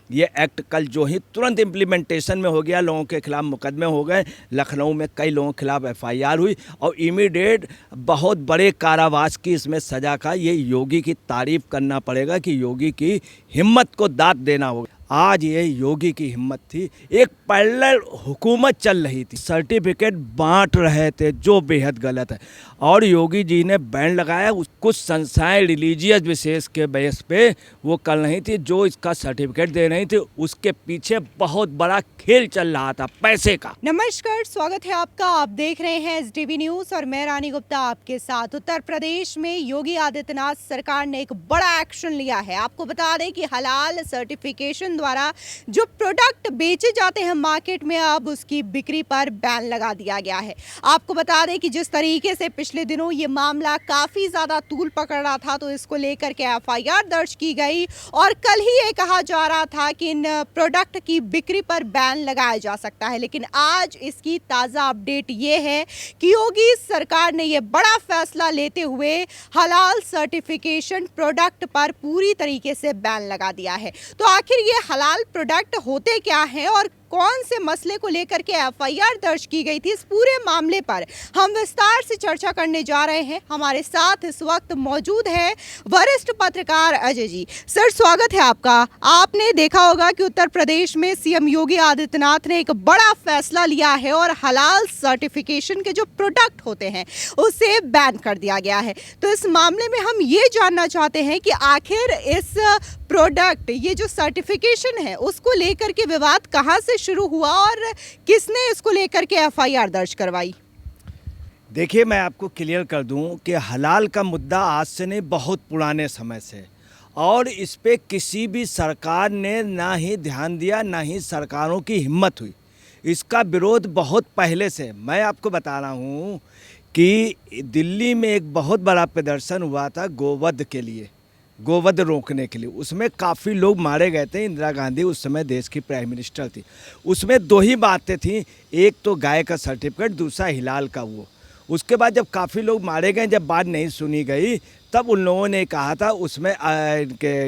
ये एक्ट कल जो ही तुरंत इम्प्लीमेंटेशन में हो गया, लोगों के खिलाफ मुकदमे हो गए। लखनऊ में कई लोगों के खिलाफ एफआईआर हुई और इमीडिएट बहुत बड़े कारावास की इसमें सज़ा का। ये योगी की तारीफ़ करना पड़ेगा कि योगी की हिम्मत को दाद देना होगा। आज ये योगी की हिम्मत थी। एक पैरेलल हुकूमत चल रही थी, सर्टिफिकेट बांट रहे थे जो बेहद गलत है, और योगी जी ने बैन लगाया। कुछ संस्थाएं रिलीजियस विशेष के बेस पे वो कर रही थी, जो इसका सर्टिफिकेट दे रही थी उसके पीछे बहुत बड़ा खेल चल रहा था पैसे का। नमस्कार, स्वागत है आपका। आप देख रहे हैं एसडीवी न्यूज और मैं रानी गुप्ता आपके साथ। उत्तर प्रदेश में योगी आदित्यनाथ सरकार ने एक बड़ा एक्शन लिया है। आपको बता दें कि हलाल सर्टिफिकेशन द्वारा जो प्रोडक्ट बेचे जाते हैं मार्केट में, अब उसकी बिक्री पर बैन लगा दिया गया है। आपको बता दें कि जिस तरीके से पिछले दिनों ये मामला काफी ज्यादा तूल पकड़ रहा था, तो इसको लेकर के एफआईआर दर्ज की गई और कल ही ये कहा जा रहा था कि इन प्रोडक्ट की बिक्री पर बैन लगाया जा सकता है। लेकिन आज इसकी ताज़ा अपडेट ये है कि योगी सरकार ने ये बड़ा फैसला लेते हुए हलाल सर्टिफिकेशन प्रोडक्ट पर पूरी तरीके से बैन लगा दिया है। तो आखिर ये हलाल प्रोडक्ट होते क्या हैं और कौन से मसले को लेकर के एफआईआर दर्ज की गई थी, इस पूरे मामले पर हम विस्तार से चर्चा करने जा रहे हैं। हमारे साथ इस वक्त मौजूद है वरिष्ठ पत्रकार अजय जी। सर, स्वागत है आपका। आपने देखा होगा कि उत्तर प्रदेश में सीएम योगी आदित्यनाथ ने एक बड़ा फैसला लिया है और हलाल सर्टिफिकेशन के जो प्रोडक्ट होते हैं उसे बैन कर दिया गया है। तो इस मामले में हम ये जानना चाहते हैं कि आखिर इस प्रोडक्ट, ये जो सर्टिफिकेशन है, उसको लेकर के विवाद कहाँ से शुरू हुआ और किसने इसको लेकर के एफआईआर दर्ज करवाई? देखिए, मैं आपको क्लियर कर दूं कि हलाल का मुद्दा आज से नहीं, बहुत पुराने समय से, और इस पे किसी भी सरकार ने ना ही ध्यान दिया, ना ही सरकारों की हिम्मत हुई। इसका विरोध बहुत पहले से। मैं आपको बता रहा हूं कि दिल्ली में एक बहुत बड़ा प्रदर्शन हुआ था गोवध के लिए, गोवध रोकने के लिए। उसमें काफ़ी लोग मारे गए थे। इंदिरा गांधी उस समय देश की प्राइम मिनिस्टर थी। उसमें दो ही बातें थीं, एक तो गाय का सर्टिफिकेट, दूसरा हिलाल का वो। उसके बाद जब काफ़ी लोग मारे गए, जब बात नहीं सुनी गई, तब उन लोगों ने कहा था, उसमें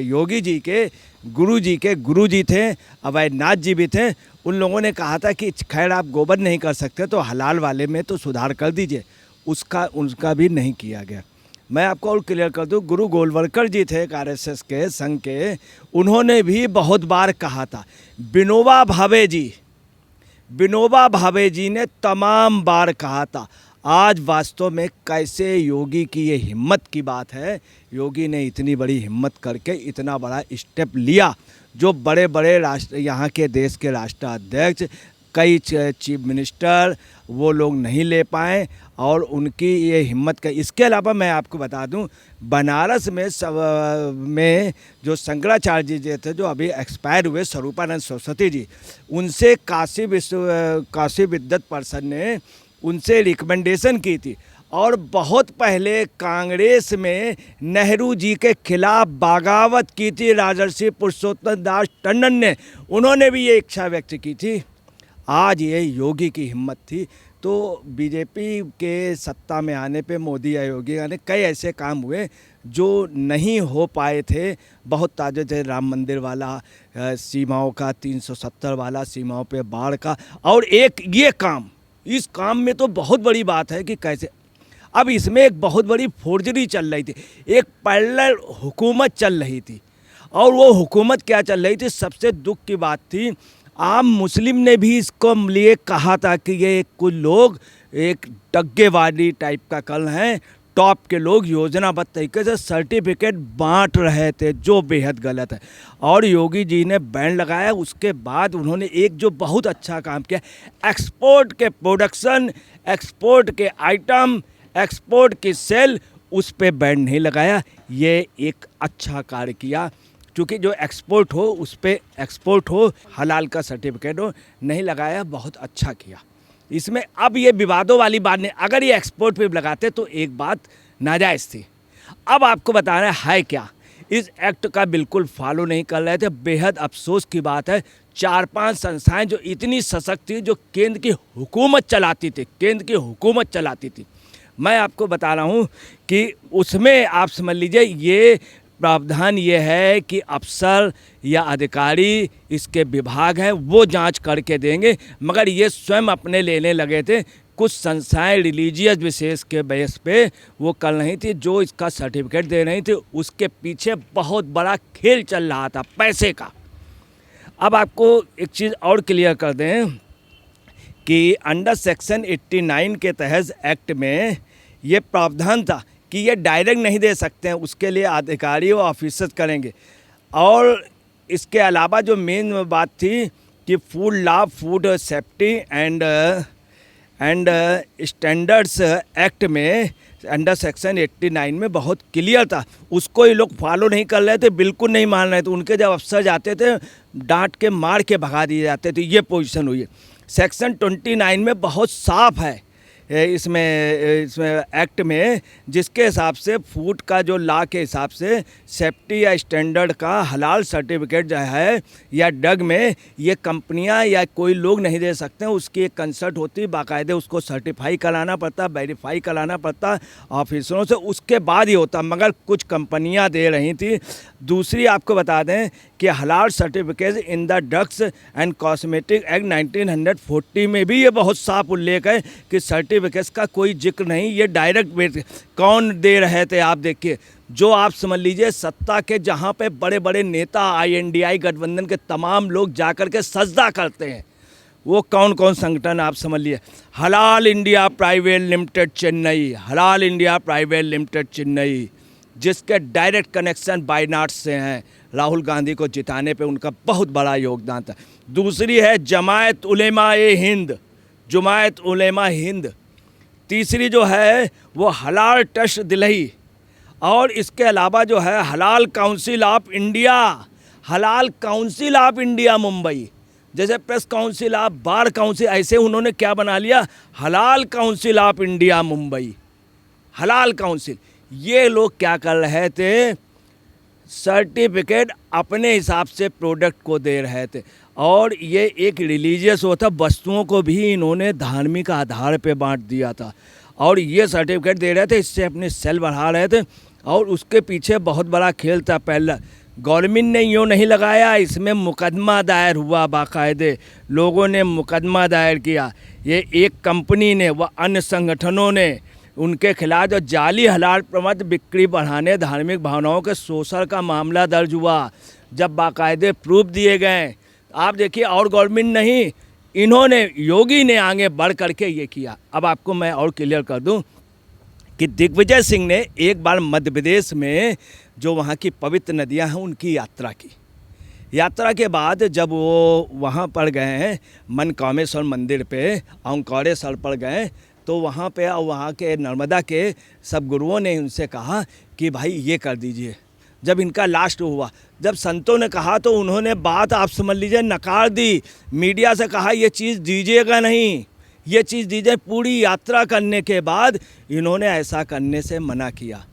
योगी जी के गुरु जी थे, अवैधनाथ जी भी थे। उन लोगों ने कहा था कि खैर आप गोवध नहीं कर सकते तो हलाल वाले में तो सुधार कर दीजिए। उसका भी नहीं किया गया। मैं आपको और क्लियर कर दूं, गुरु गोलवलकर जी थे आरएसएस के संघ के, उन्होंने भी बहुत बार कहा था। विनोबा भावे जी ने तमाम बार कहा था। आज वास्तव में कैसे योगी की ये हिम्मत की बात है। योगी ने इतनी बड़ी हिम्मत करके इतना बड़ा स्टेप लिया, जो बड़े बड़े यहाँ के देश के राष्ट्राध्यक्ष, कई चीफ मिनिस्टर, वो लोग नहीं ले पाए, और उनकी ये हिम्मत का। इसके अलावा मैं आपको बता दूं, बनारस में जो शंकराचार्य जी थे, जो अभी एक्सपायर हुए, स्वरूपानंद सरस्वती जी, उनसे काशी विद्वत परिषद ने उनसे रिकमेंडेशन की थी। और बहुत पहले कांग्रेस में नेहरू जी के खिलाफ बगावत की थी राजर्षि पुरुषोत्तम दास टंडन ने, उन्होंने भी ये इच्छा व्यक्त की थी। आज ये योगी की हिम्मत थी। तो बीजेपी के सत्ता में आने पे मोदी या योगी ने कई ऐसे काम हुए जो नहीं हो पाए थे। बहुत ताजे थे, राम मंदिर वाला, सीमाओं का 370 वाला, सीमाओं पे बाढ़ का, और एक ये काम, इस काम में तो बहुत बड़ी बात है कि कैसे। अब इसमें एक बहुत बड़ी फोर्जरी चल रही थी, एक पैरेलल हुकूमत चल रही थी। और वो हुकूमत क्या चल रही थी, सबसे दुख की बात थी, आम मुस्लिम ने भी इसको लिए कहा था कि ये कुछ लोग एक डग्गेवादी टाइप का कल हैं, टॉप के लोग योजनाबद्ध तरीके से सर्टिफिकेट बांट रहे थे, जो बेहद गलत है। और योगी जी ने बैन लगाया। उसके बाद उन्होंने एक जो बहुत अच्छा काम किया, एक्सपोर्ट के प्रोडक्शन, एक्सपोर्ट के आइटम, एक्सपोर्ट की सेल, उस पर बैन नहीं लगाया। ये एक अच्छा कार्य किया, क्योंकि जो एक्सपोर्ट हो उस पर एक्सपोर्ट हो, हलाल का सर्टिफिकेट हो, नहीं लगाया। बहुत अच्छा किया। इसमें अब ये विवादों वाली बात नहीं, अगर ये एक्सपोर्ट पे लगाते तो एक बात नाजायज़ थी। अब आपको बता रहे है क्या, इस एक्ट का बिल्कुल फॉलो नहीं कर रहे थे। बेहद अफसोस की बात है, 4-5 संस्थाएं जो इतनी सशक्त थी, जो केंद्र की हुकूमत चलाती थी, मैं आपको बता रहा हूँ कि उसमें आप समझ लीजिए, ये प्रावधान ये है कि अफसर या अधिकारी इसके विभाग हैं वो जांच करके देंगे, मगर ये स्वयं अपने लेने लगे थे। कुछ संस्थाएं रिलीजियस विशेष के बेस पे वो कर रही थी, जो इसका सर्टिफिकेट दे रही थी उसके पीछे बहुत बड़ा खेल चल रहा था पैसे का। अब आपको एक चीज़ और क्लियर कर दें कि अंडर सेक्शन 89 के तहत एक्ट में ये प्रावधान था कि ये डायरेक्ट नहीं दे सकते हैं, उसके लिए अधिकारी और ऑफिसर करेंगे। और इसके अलावा जो मेन बात थी कि food law, food safety and standards act में अंडर सेक्शन 89 में बहुत क्लियर था, उसको ये लोग फॉलो नहीं कर रहे थे, बिल्कुल नहीं मान रहे थे। उनके जब अफसर जाते थे डांट के मार के भगा दिए जाते थे। ये पोजीशन हुई है। सेक्शन 29 में बहुत साफ है इसमें एक्ट में, जिसके हिसाब से फूड का जो लॉ के हिसाब से सेफ्टी या स्टैंडर्ड का हलाल सर्टिफिकेट जो है या डग में ये कंपनियां या कोई लोग नहीं दे सकते हैं। उसकी एक कंसल्ट होती है, बाकायदे उसको सर्टिफाई कराना पड़ता, वेरीफाई कराना पड़ता ऑफिसरों से, उसके बाद ही होता। मगर कुछ कंपनियां दे रही थी। दूसरी आपको बता दें कि हलाल certificate in the drugs and cosmetic act 1940 में भी ये बहुत साफ उल्लेख है कि सर्टिफिकेट्स का कोई जिक्र नहीं, ये डायरेक्ट कौन दे रहे थे आप देखिए। जो आप समझ लीजिए सत्ता के जहाँ पे बड़े बड़े नेता INDI गठबंधन के तमाम लोग जाकर के सजदा करते हैं, वो कौन कौन संगठन आप समझ लिए। हलाल इंडिया प्राइवेट लिमिटेड चेन्नई, हलाल इंडिया प्राइवेट लिमिटेड चेन्नई, जिसके डायरेक्ट कनेक्शन वायनाड से हैं। राहुल गांधी को जिताने पे उनका बहुत बड़ा योगदान था। दूसरी है जमायत उलेमा ए हिंद, जमायत उलेमा हिंद। तीसरी जो है वो हलाल ट्रस्ट दिल्ली, और इसके अलावा जो है हलाल काउंसिल ऑफ इंडिया, हलाल काउंसिल ऑफ इंडिया मुंबई। जैसे press council of bar council, ऐसे उन्होंने क्या बना लिया, हलाल काउंसिल ऑफ इंडिया मुंबई, हलाल काउंसिल। ये लोग क्या कर रहे थे, सर्टिफिकेट अपने हिसाब से प्रोडक्ट को दे रहे थे। और ये एक रिलीजियस होता, वस्तुओं को भी इन्होंने धार्मिक आधार पे बांट दिया था और ये सर्टिफिकेट दे रहे थे, इससे अपने सेल बढ़ा रहे थे। और उसके पीछे बहुत बड़ा खेल था। पहला गवर्नमेंट ने यूँ नहीं लगाया, इसमें मुकदमा दायर हुआ, बाकायदे लोगों ने मुकदमा दायर किया। ये एक कंपनी ने व अन्य संगठनों ने उनके खिलाफ जो जाली हलाल प्रमद बिक्री बढ़ाने, धार्मिक भावनाओं के शोषण का मामला दर्ज हुआ। जब बाकायदे प्रूफ दिए गए, आप देखिए, और गवर्नमेंट नहीं, इन्होंने, योगी ने आगे बढ़ करके ये किया। अब आपको मैं और क्लियर कर दूं कि दिग्विजय सिंह ने एक बार मध्य प्रदेश में जो वहाँ की पवित्र नदियाँ हैं उनकी यात्रा की। यात्रा के बाद जब वो वहाँ पर गए हैं मनकामेश्वर मंदिर पे, ओंकारेश्वर पर गए, तो वहाँ पे और वहाँ के नर्मदा के सब गुरुओं ने उनसे कहा कि भाई ये कर दीजिए। जब इनका लास्ट हुआ, जब संतों ने कहा तो उन्होंने बात आप समझ लीजिए नकार दी। मीडिया से कहा ये चीज़ दीजिएगा नहीं, ये चीज़ दीजिए। पूरी यात्रा करने के बाद इन्होंने ऐसा करने से मना किया।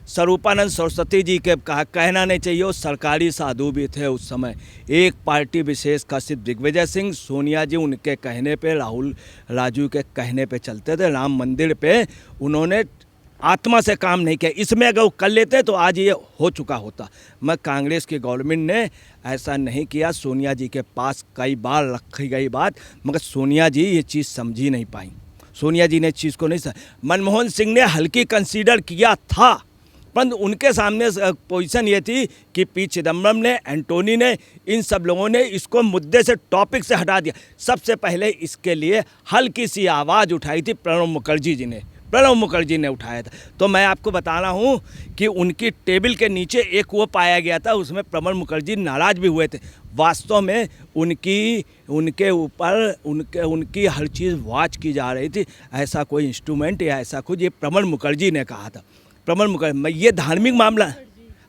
स्वरूपानंद सरस्वती जी के कहना नहीं चाहिए, वो सरकारी साधु भी थे उस समय। एक पार्टी विशेष का सिर्फ दिग्विजय सिंह, सोनिया जी उनके कहने पे, राहुल राजू के कहने पे चलते थे। राम मंदिर पे उन्होंने आत्मा से काम नहीं किया। इसमें अगर वो कर लेते तो आज ये हो चुका होता। मैं कांग्रेस की गवर्नमेंट ने ऐसा नहीं किया। सोनिया जी के पास कई बार रखी गई बात, मगर सोनिया जी ये चीज़ समझी नहीं पाई। सोनिया जी ने चीज़ को नहीं मनमोहन सिंह ने हल्की कंसीडर किया था, परंतु उनके सामने पोजीशन ये थी कि पी चिदम्बरम ने, एंटोनी ने, इन सब लोगों ने इसको मुद्दे से, टॉपिक से हटा दिया। सबसे पहले इसके लिए हल्की सी आवाज़ उठाई थी प्रणब मुखर्जी ने उठाया था। तो मैं आपको बता रहा हूँ कि उनकी टेबल के नीचे एक वो पाया गया था, उसमें प्रणब मुखर्जी नाराज़ भी हुए थे। वास्तव में उनके ऊपर उनकी हर चीज़ वॉच की जा रही थी। ऐसा कोई इंस्ट्रूमेंट या ऐसा कुछ, ये प्रणब मुखर्जी ने कहा था। प्रणब मुखर्जी, ये धार्मिक मामला,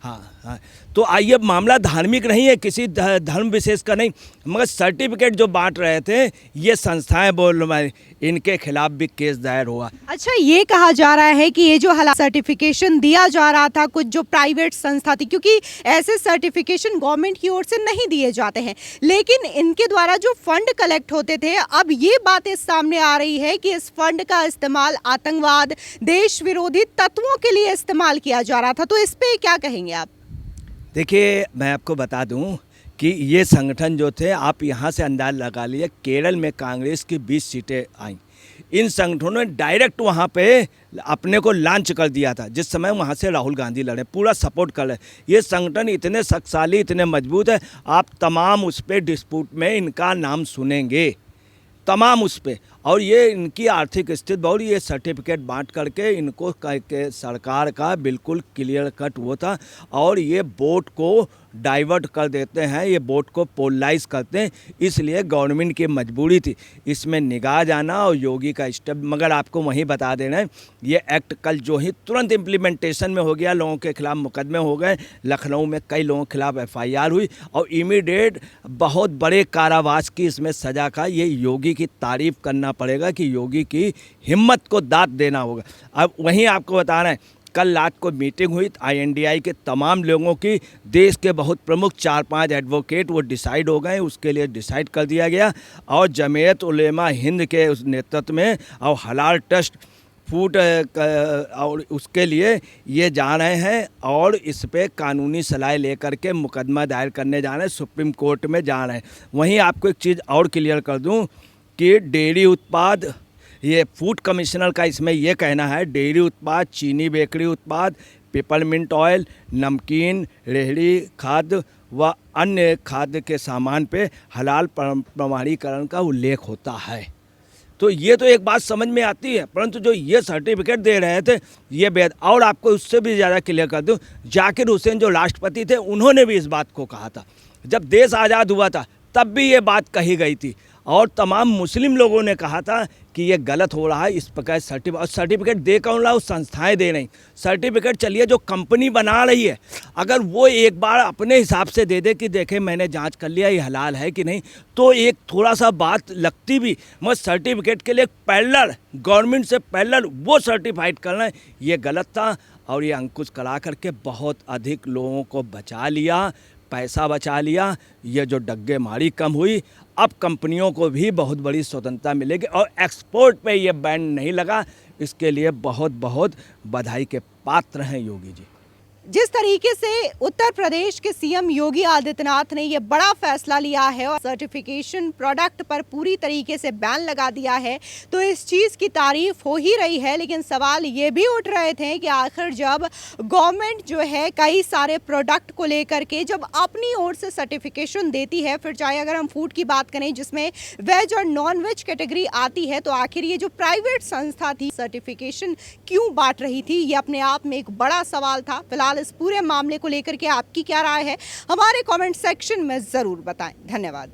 हाँ, तो आइए मामला धार्मिक नहीं है, किसी धर्म विशेष का नहीं, मगर सर्टिफिकेट जो बांट रहे थे ये संस्थाएं बोल रही, इनके खिलाफ भी केस दायर हुआ। अच्छा, ये कहा जा रहा है कि ये जो हलाल सर्टिफिकेशन दिया जा रहा था कुछ जो प्राइवेट संस्था थी, क्योंकि ऐसे सर्टिफिकेशन गवर्नमेंट की ओर से नहीं दिए जाते हैं, लेकिन इनके द्वारा जो फंड कलेक्ट होते थे, अब ये बातें सामने आ रही है कि इस फंड का इस्तेमाल आतंकवाद, देश विरोधी तत्वों के लिए इस्तेमाल किया जा रहा था। तो इस पे क्या कहेंगे आप? देखिए, मैं आपको बता दूं कि ये संगठन जो थे, आप यहाँ से अंदाज़ लगा लिए, केरल में कांग्रेस की 20 सीटें आईं। इन संगठनों ने डायरेक्ट वहाँ पे अपने को लॉन्च कर दिया था, जिस समय वहाँ से राहुल गांधी लड़े, पूरा सपोर्ट कर रहे। ये संगठन इतने शक्तिशाली, इतने मजबूत है, आप तमाम उस पर डिस्प्यूट में इनका नाम सुनेंगे, तमाम उस पे। और ये इनकी आर्थिक स्थिति बहुत, ये सर्टिफिकेट बांट करके इनको करके सरकार का बिल्कुल क्लियर कट वो था। और ये वोट को डाइवर्ट कर देते हैं, ये वोट को पोलराइज करते हैं, इसलिए गवर्नमेंट की मजबूरी थी इसमें निगाह जाना और योगी का स्टेप। मगर आपको वहीं बता देना है, ये एक्ट कल जो ही तुरंत इम्प्लीमेंटेशन में हो गया, लोगों के खिलाफ मुकदमे हो गए, लखनऊ में कई लोगों के खिलाफ FIR हुई और इमीडिएट बहुत बड़े कारावास की इसमें सज़ा का। ये योगी की तारीफ़ करना पड़ेगा कि योगी की हिम्मत को दाद देना होगा। अब वहीं आपको बताना है, कल रात को मीटिंग हुई INDI के तमाम लोगों की, देश के बहुत प्रमुख 4-5 एडवोकेट वो डिसाइड हो गए, उसके लिए डिसाइड कर दिया गया। और जमीयत उलेमा हिंद के उस नेतृत्व में और हलाल ट्रस्ट फूड और उसके लिए ये जा रहे हैं और इस पे कानूनी सलाह लेकर के मुकदमा दायर करने जा रहे हैं, सुप्रीम कोर्ट में जा रहे हैं। वहीं आपको एक चीज़ और क्लियर कर दूं कि डेयरी उत्पाद, ये फूड कमिश्नर का इसमें ये कहना है, डेयरी उत्पाद, चीनी बेकरी उत्पाद, पेपरमिंट ऑयल, नमकीन, रेहड़ी खाद्य व अन्य खाद्य के सामान पे हलाल प्रमाणीकरण का उल्लेख होता है। तो ये तो एक बात समझ में आती है, परंतु जो ये सर्टिफिकेट दे रहे थे ये बेहद। और आपको उससे भी ज़्यादा क्लियर कर दूं, जाकिर हुसैन जो राष्ट्रपति थे, उन्होंने भी इस बात को कहा था, जब देश आज़ाद हुआ था तब भी ये बात कही गई थी। और तमाम मुस्लिम लोगों ने कहा था कि ये गलत हो रहा है, इस प्रकार सर्टिफिकेट दे कौन रहा है, संस्थाएं दे रही सर्टिफिकेट। चलिए, जो कंपनी बना रही है, अगर वो एक बार अपने हिसाब से दे दे कि देखे मैंने जांच कर लिया ये हलाल है कि नहीं, तो एक थोड़ा सा बात लगती भी। मगर सर्टिफिकेट के लिए पैरेलल, गवर्नमेंट से पैरेलल वो सर्टिफाइड करना, ये गलत था। और ये अंकुश करा करके बहुत अधिक लोगों को बचा लिया, पैसा बचा लिया, ये जो डग्गे मारी कम हुई। अब कंपनियों को भी बहुत बड़ी स्वतंत्रता मिलेगी और एक्सपोर्ट पे ये बैन नहीं लगा, इसके लिए बहुत बहुत बधाई के पात्र हैं योगी जी। जिस तरीके से उत्तर प्रदेश के CM योगी आदित्यनाथ ने ये बड़ा फैसला लिया है और सर्टिफिकेशन प्रोडक्ट पर पूरी तरीके से बैन लगा दिया है, तो इस चीज़ की तारीफ हो ही रही है। लेकिन सवाल ये भी उठ रहे थे कि आखिर जब गवर्नमेंट जो है कई सारे प्रोडक्ट को लेकर के जब अपनी ओर से सर्टिफिकेशन देती है, फिर चाहे अगर हम फूड की बात करें जिसमें वेज और नॉन वेज कैटेगरी आती है, तो आखिर ये जो प्राइवेट संस्था थी सर्टिफिकेशन क्यों बांट रही थी, ये अपने आप में एक बड़ा सवाल था। फिलहाल इस पूरे मामले को लेकर के आपकी क्या राय है, हमारे कमेंट सेक्शन में ज़रूर बताएं। धन्यवाद।